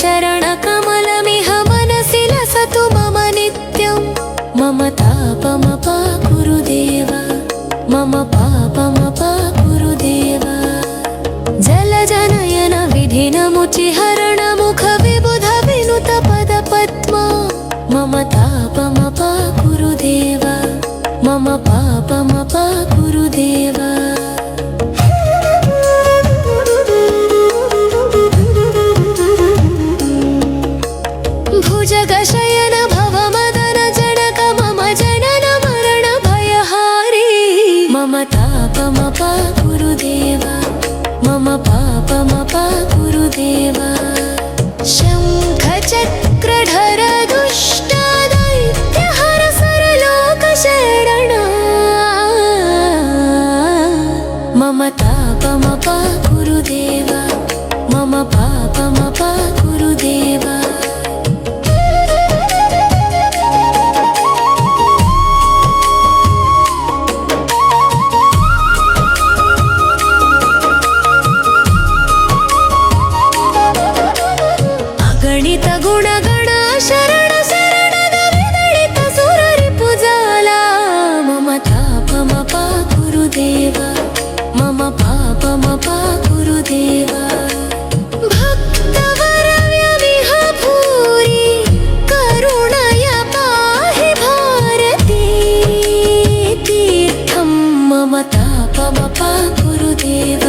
चरण कमलमिह मनसि लसतु मम नित्यं मम तापमपा गुरुदेव मम पापमपा गुरुदेव जलजनयन विधिनमुचिहरण मुख विबुध विनुत पद पद्मा मम तापमपा गुरुदेव मम पापमपा गुरुदेव भुजगशयन भवमदन जनक मम जनन मरण भयहारी मम तापमपा गुरुदेव मम पापमपा गुरुदेव शङ्खचक्रधर दुष्ट दैत्यहर सरलोकशरण मम तापमपा गुरुदेव मम पापमपा गुरुदेव गणित गुणगण शरण शरणद विदलित सुररिपुजाला मम तापमपा गुरुदेव मम पापमपा गुरुदेव भक्तवरव्यमिह भूरि करुणय पाहि भारती तीर्थं मम तापमपा गुरुदेव